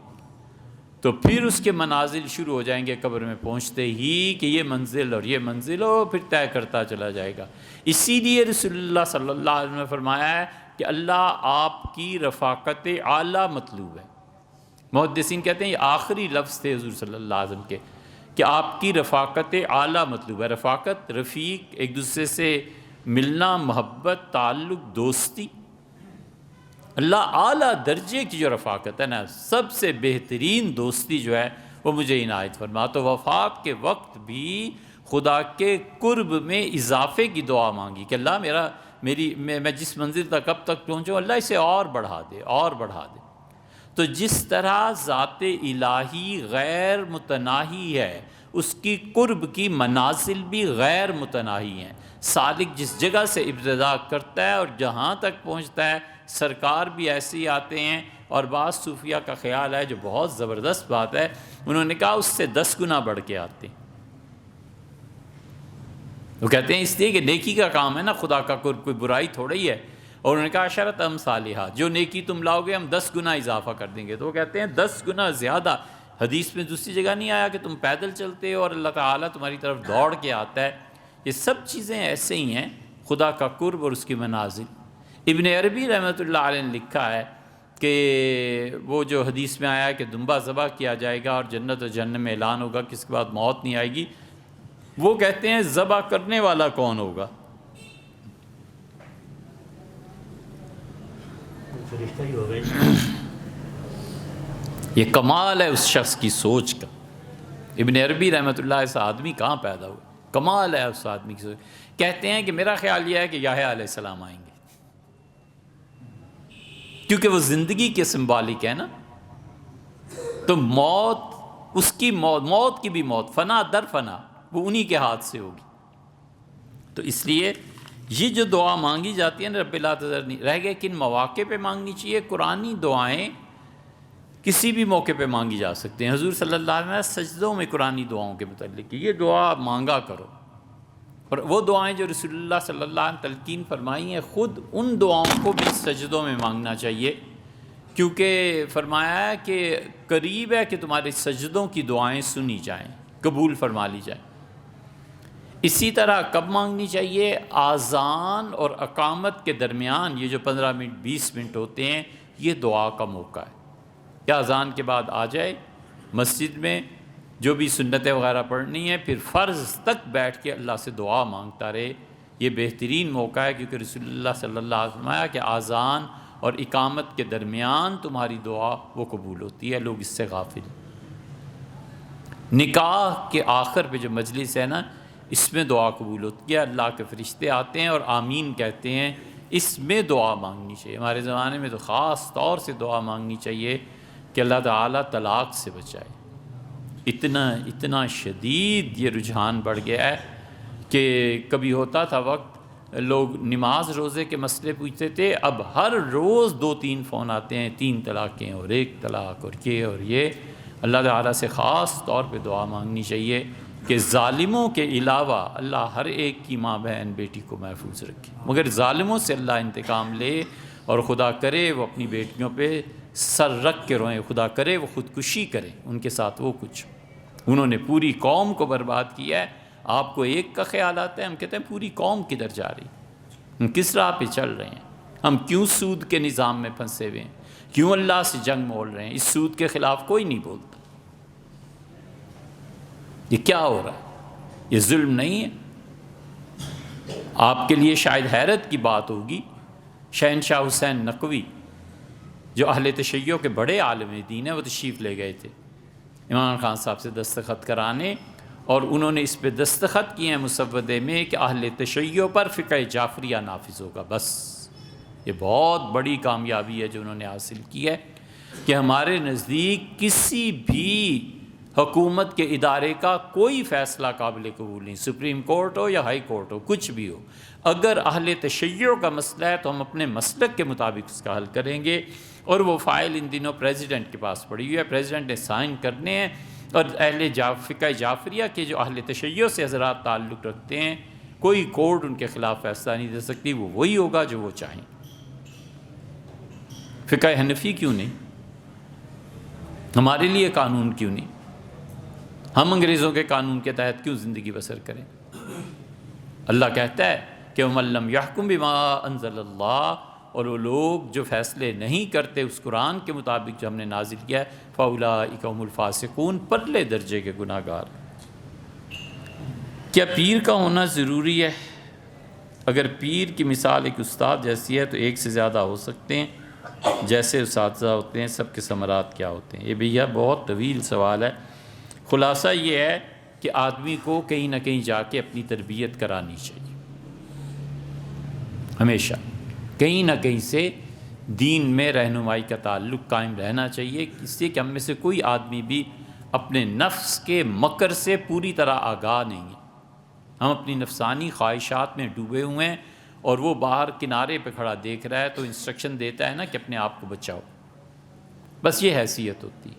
تو پھر اس کے منازل شروع ہو جائیں گے قبر میں پہنچتے ہی کہ یہ منزل اور یہ منزل ہو، پھر طے کرتا چلا جائے گا۔ اسی لیے رسول اللہ صلی اللہ علیہ وسلم نے فرمایا ہے کہ اللہ آپ کی رفاقت اعلیٰ مطلوب ہے۔ محدثین کہتے ہیں یہ آخری لفظ تھے حضور صلی اللہ علیہ وسلم کے کہ آپ کی رفاقت اعلیٰ مطلوب ہے۔ رفاقت، رفیق، ایک دوسرے سے ملنا، محبت، تعلق، دوستی۔ اللہ اعلیٰ درجے کی جو رفاقت ہے نا، سب سے بہترین دوستی جو ہے وہ مجھے عنایت فرما۔ تو وفات کے وقت بھی خدا کے قرب میں اضافے کی دعا مانگی کہ اللہ میں جس منزل تک اب تک پہنچوں اللہ اسے اور بڑھا دے، اور بڑھا دے۔ تو جس طرح ذات الہی غیر متناہی ہے، اس کی قرب کی منازل بھی غیر متناہی ہیں۔ سالک جس جگہ سے ابتدا کرتا ہے اور جہاں تک پہنچتا ہے، سرکار بھی ایسے ہی آتے ہیں۔ اور بعض صوفیہ کا خیال ہے جو بہت زبردست بات ہے، انہوں نے کہا اس سے 10 گنا بڑھ کے آتے ہیں۔ وہ کہتے ہیں اس لیے کہ نیکی کا کام ہے نا، خدا کا قرب کوئی برائی تھوڑا ہی ہے۔ اور انہوں نے کہا عشرۃ امثالھا، جو نیکی تم لاؤ گے ہم 10 گنا اضافہ کر دیں گے۔ تو وہ کہتے ہیں 10 گنا زیادہ۔ حدیث میں دوسری جگہ نہیں آیا کہ تم پیدل چلتے ہو اور اللہ تعالیٰ تمہاری طرف دوڑ کے آتا ہے۔ یہ سب چیزیں ایسے ہی ہیں، خدا کا قرب اور اس کی منازل۔ ابن عربی رحمۃ اللہ علیہ نے لکھا ہے کہ وہ جو حدیث میں آیا کہ دمبا ذبح کیا جائے گا اور جنت و جہنم میں اعلان ہوگا کہ اس کے بعد موت نہیں آئے گی، وہ کہتے ہیں ذبح کرنے والا کون ہوگا؟
فرشتہ ہی ہوگا۔
یہ کمال ہے اس شخص کی سوچ کا۔ ابن عربی رحمۃ اللہ ایسا آدمی کہاں پیدا ہوا؟ کمال ہے اس آدمی کی سوچ۔ کہتے ہیں کہ میرا خیال یہ ہے کہ یحییٰ علیہ السلام آئیں گے، کیونکہ وہ زندگی کے سمبولک ہے نا۔ تو موت، اس کی موت کی بھی موت، فنا در فنا، وہ انہی کے ہاتھ سے ہوگی۔ تو اس لیے یہ جو دعا مانگی جاتی ہے نا، رب لا تذرنی، رہ گئے کن مواقع پہ مانگنی چاہیے؟ قرآنی دعائیں کسی بھی موقع پہ مانگی جا سکتے ہیں۔ حضور صلی اللہ علیہ وسلم سجدوں میں قرآنی دعاؤں کے متعلق یہ دعا مانگا کرو، اور وہ دعائیں جو رسول اللہ صلی اللہ علیہ وسلم تلقین فرمائی ہیں، خود ان دعاؤں کو بھی سجدوں میں مانگنا چاہیے، کیونکہ فرمایا ہے کہ قریب ہے کہ تمہارے سجدوں کی دعائیں سنی جائیں، قبول فرما لی جائیں۔ اسی طرح کب مانگنی چاہیے؟ آذان اور اقامت کے درمیان، یہ جو 15 منٹ 20 منٹ ہوتے ہیں، یہ دعا کا موقع ہے کہ اذان کے بعد آ جائے مسجد میں، جو بھی سنتیں وغیرہ پڑھنی ہیں، پھر فرض تک بیٹھ کے اللہ سے دعا مانگتا رہے۔ یہ بہترین موقع ہے، کیونکہ رسول اللہ صلی اللہ علیہ وسلم فرمایا کہ آذان اور اقامت کے درمیان تمہاری دعا وہ قبول ہوتی ہے، لوگ اس سے غافل ہیں۔ نکاح کے آخر پہ جو مجلس ہے نا، اس میں دعا قبول ہوتی ہے، اللہ کے فرشتے آتے ہیں اور آمین کہتے ہیں، اس میں دعا مانگنی چاہیے۔ ہمارے زمانے میں تو خاص طور سے دعا مانگنی چاہیے کہ اللہ تعالیٰ طلاق سے بچائے۔ اتنا شدید یہ رجحان بڑھ گیا ہے کہ کبھی ہوتا تھا وقت لوگ نماز روزے کے مسئلے پوچھتے تھے، اب ہر روز 2-3 فون آتے ہیں، 3 طلاقیں اور 1 طلاق اور یہ اور یہ۔ اللہ تعالیٰ سے خاص طور پہ دعا مانگنی چاہیے کہ ظالموں کے علاوہ اللہ ہر ایک کی ماں بہن بیٹی کو محفوظ رکھے، مگر ظالموں سے اللہ انتقام لے اور خدا کرے وہ اپنی بیٹیوں پہ سر رکھ کے روئیں، خدا کرے وہ خودکشی کریں، ان کے ساتھ وہ کچھ، انہوں نے پوری قوم کو برباد کیا ہے، آپ کو ایک کا خیال آتا ہے، ہم کہتے ہیں پوری قوم کدھر جا رہی، ہم کس راہ پہ چل رہے ہیں، ہم کیوں سود کے نظام میں پھنسے ہوئے ہیں، کیوں اللہ سے جنگ مول رہے ہیں، اس سود کے خلاف کوئی نہیں بولتا، یہ کیا ہو رہا ہے، یہ ظلم نہیں ہے؟ آپ کے لیے شاید حیرت کی بات ہوگی، شہنشاہ حسین نقوی جو اہل تشیع کے بڑے عالم دین ہیں، وہ تشریف لے گئے تھے عمران خان صاحب سے دستخط کرانے، اور انہوں نے اس پہ دستخط کیے ہیں مسودے میں کہ اہل تشیع پر فقہ جعفریہ نافذ ہوگا، بس یہ بہت بڑی کامیابی ہے جو انہوں نے حاصل کی ہے کہ ہمارے نزدیک کسی بھی حکومت کے ادارے کا کوئی فیصلہ قابل قبول نہیں، سپریم کورٹ ہو یا ہائی کورٹ ہو، کچھ بھی ہو، اگر اہل تشیع کا مسئلہ ہے تو ہم اپنے مسلک کے مطابق اس کا حل کریں گے، اور وہ فائل ان دنوں پریزیڈنٹ کے پاس پڑی ہوئی ہے، پریزیڈنٹ نے سائن کرنے ہیں، اور فقہ جعفریہ کے جو اہل تشیع سے حضرات تعلق رکھتے ہیں، کوئی کورٹ ان کے خلاف فیصلہ نہیں دے سکتی، وہ وہی ہوگا جو وہ چاہیں۔ فقہ حنفی کیوں نہیں؟ ہمارے لیے قانون کیوں نہیں؟ ہم انگریزوں کے قانون کے تحت کیوں زندگی بسر کریں؟ اللہ کہتا ہے کہ وَمَن لَّمْ يَحْكُم بِمَا أَنزَلَ اللَّهُ، اور وہ لوگ جو فیصلے نہیں کرتے اس قرآن کے مطابق جو ہم نے نازل کیا ہے، فَأُولَٰئِكَ هُمُ الْفَاسِقُونَ، پرلے درجے کے گناہ گار۔ کیا پیر کا ہونا ضروری ہے؟ اگر پیر کی مثال ایک استاد جیسی ہے تو ایک سے زیادہ ہو سکتے ہیں، جیسے اساتذہ ہوتے ہیں، سب کے ثمرات کیا ہوتے ہیں؟ یہ بھیا بہت طویل سوال ہے۔ خلاصہ یہ ہے کہ آدمی کو کہیں نہ کہیں جا کے اپنی تربیت کرانی چاہیے، ہمیشہ کہیں نہ کہیں سے دین میں رہنمائی کا تعلق قائم رہنا چاہیے، اس لیے کہ ہم میں سے کوئی آدمی بھی اپنے نفس کے مکر سے پوری طرح آگاہ نہیں ہے، ہم اپنی نفسانی خواہشات میں ڈوبے ہوئے ہیں، اور وہ باہر کنارے پہ کھڑا دیکھ رہا ہے تو انسٹرکشن دیتا ہے نا کہ اپنے آپ کو بچاؤ، بس یہ حیثیت ہوتی ہے۔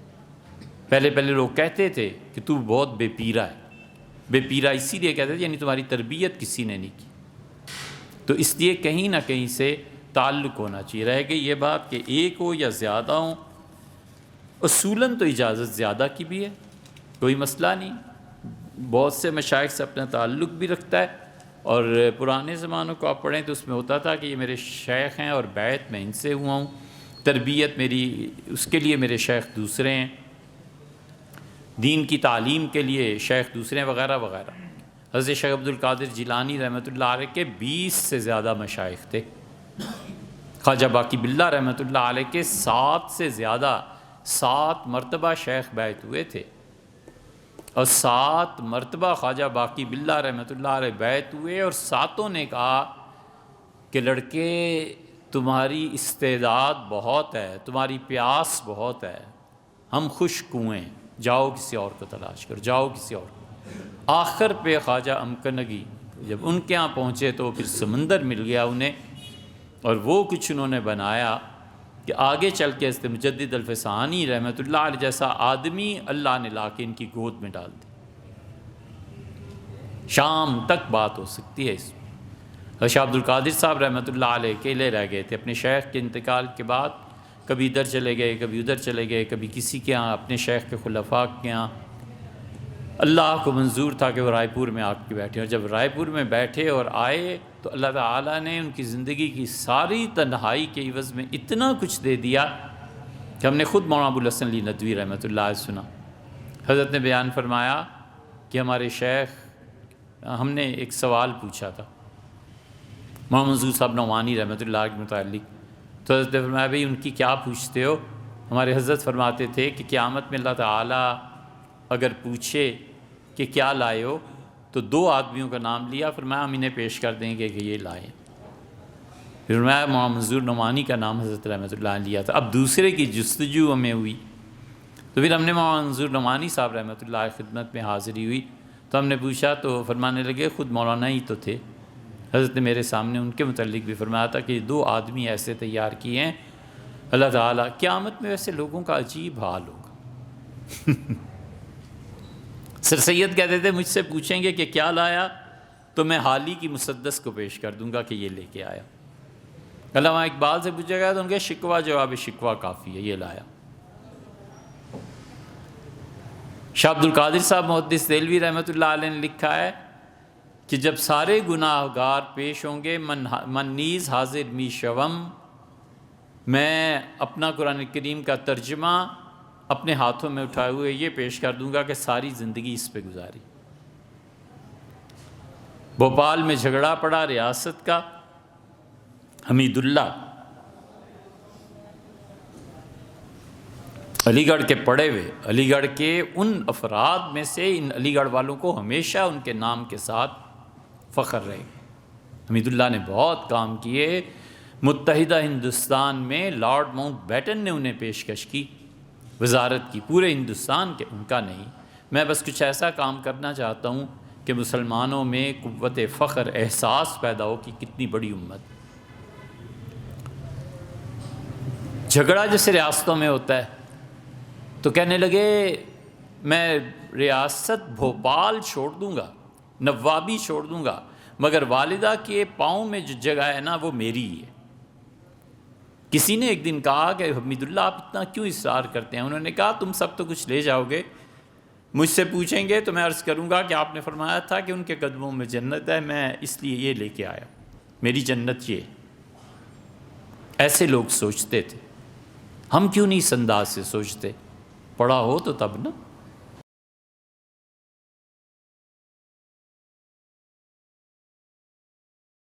پہلے لوگ کہتے تھے کہ تو بہت بے پیرا ہے، بے پیرا اسی لیے کہتے تھے یعنی تمہاری تربیت کسی نے نہیں کی، تو اس لیے کہیں نہ کہیں سے تعلق ہونا چاہیے۔ رہ گئی یہ بات کہ ایک ہو یا زیادہ ہوں، اصولاً تو اجازت زیادہ کی بھی ہے، کوئی مسئلہ نہیں، بہت سے مشائخ سے اپنا تعلق بھی رکھتا ہے، اور پرانے زمانوں کو آپ پڑھیں تو اس میں ہوتا تھا کہ یہ میرے شیخ ہیں اور بیعت میں ان سے ہوا ہوں، تربیت میری اس کے لیے میرے شیخ دوسرے ہیں، دین کی تعلیم کے لیے شیخ دوسرے ہیں، وغیرہ وغیرہ۔ حضرت شیخ عبد القادر جیلانی رحمۃ اللہ علیہ کے 20 سے زیادہ مشائخ تھے، خواجہ باقی باللہ رحمۃ اللہ علیہ کے 7 سے زیادہ، 7 مرتبہ شیخ بیعت ہوئے تھے، اور 7 مرتبہ خواجہ باقی باللہ رحمۃ اللہ علیہ بیعت ہوئے، اور 7 نے کہا کہ لڑکے تمہاری استعداد بہت ہے، تمہاری پیاس بہت ہے، ہم خشک ہوئے ہیں، جاؤ کسی اور کو تلاش کرو، جاؤ کسی اور کو۔ آخر پہ خواجہ امکنگی جب ان کے ہاں پہنچے تو پھر سمندر مل گیا انہیں، اور وہ کچھ انہوں نے بنایا کہ آگے چل کے حضرت مجدد الفسانی رحمۃ اللہ علیہ جیسا آدمی اللہ نے لا کے ان کی گود میں ڈال دی، شام تک بات ہو سکتی ہے اس میں۔ شاہ عبد القادر صاحب رحمۃ اللہ علیہ اکیلے رہ گئے تھے اپنے شیخ کے انتقال کے بعد، کبھی ادھر چلے گئے، کبھی ادھر چلے گئے، کبھی کسی کے ہاں، اپنے شیخ کے خلفاء کے ہاں۔ اللہ کو منظور تھا کہ وہ رائے پور میں آ کے بیٹھے، اور جب رائے پور میں بیٹھے اور آئے تو اللہ تعالیٰ نے ان کی زندگی کی ساری تنہائی کے عوض میں اتنا کچھ دے دیا کہ ہم نے خود مولانا ابو الحسن علی ندوی رحمۃ اللہ علیہ سنا، حضرت نے بیان فرمایا کہ ہمارے شیخ، ہم نے ایک سوال پوچھا تھا مولانا منظور صاحب نعمانی رحمۃ اللہ علیہ کے متعلق، تو حضرت نے فرمایا بھئی ان کی کیا پوچھتے ہو؟ ہمارے حضرت فرماتے تھے کہ قیامت میں اللہ تعالیٰ اگر پوچھے کہ کیا لائے ہو تو 2 آدمیوں کا نام لیا، فرمایا ہم انہیں پیش کر دیں گے کہ یہ لائے، پھر فرمایا مولانا منظور نعمانی کا نام حضرت رحمۃ اللہ علیہ لیا تھا۔ اب دوسرے کی جستجو ہمیں ہوئی تو پھر ہم نے مولانا منظور نعمانی صاحب رحمۃ اللہ علیہ خدمت میں حاضری ہوئی تو ہم نے پوچھا تو فرمانے لگے خود مولانا ہی تو تھے، حضرت نے میرے سامنے ان کے متعلق بھی فرمایا تھا کہ 2 آدمی ایسے تیار کیے ہیں اللہ تعالیٰ۔ قیامت میں ویسے لوگوں کا عجیب حال ہوگا سر سید کہتے تھے مجھ سے پوچھیں گے کہ کیا لایا تو میں حالی کی مسدس کو پیش کر دوں گا کہ یہ لے کے آیا. علامہ اقبال سے پوچھا گیا تو ان کے شکوہ جواب شکوہ کافی ہے، یہ لایا. شاہ عبد القادر صاحب محدث دہلوی رحمۃ اللہ علیہ نے لکھا ہے کہ جب سارے گناہ گار پیش ہوں گے من نیز حاضر می شوم، میں اپنا قرآن کریم کا ترجمہ اپنے ہاتھوں میں اٹھائے ہوئے یہ پیش کر دوں گا کہ ساری زندگی اس پہ گزاری. بھوپال میں جھگڑا پڑا ریاست کا، حمید اللہ علی گڑھ کے پڑھے ہوئے، علی گڑھ کے ان افراد میں سے ان علی گڑھ والوں کو ہمیشہ ان کے نام کے ساتھ فخر رہے. حمید اللہ نے بہت کام کیے. متحدہ ہندوستان میں لارڈ ماؤنٹ بیٹن نے انہیں پیشکش کی وزارت کی، پورے ہندوستان کے، ان کا نہیں. میں بس کچھ ایسا کام کرنا چاہتا ہوں کہ مسلمانوں میں قوت فخر احساس پیدا ہو کہ کتنی بڑی امت. جھگڑا جیسے ریاستوں میں ہوتا ہے تو کہنے لگے میں ریاست بھوپال چھوڑ دوں گا، نوابی چھوڑ دوں گا، مگر والدہ کے پاؤں میں جو جگہ ہے نا وہ میری ہی ہے. کسی نے ایک دن کہا کہ حمید اللہ آپ اتنا کیوں اصرار کرتے ہیں؟ انہوں نے کہا تم سب تو کچھ لے جاؤ گے، مجھ سے پوچھیں گے تو میں عرض کروں گا کہ آپ نے فرمایا تھا کہ ان کے قدموں میں جنت ہے، میں اس لیے یہ لے کے آیا، میری جنت یہ. ایسے لوگ سوچتے تھے. ہم کیوں نہیں اس انداز سے سوچتے؟ پڑھا ہو تو تب نا.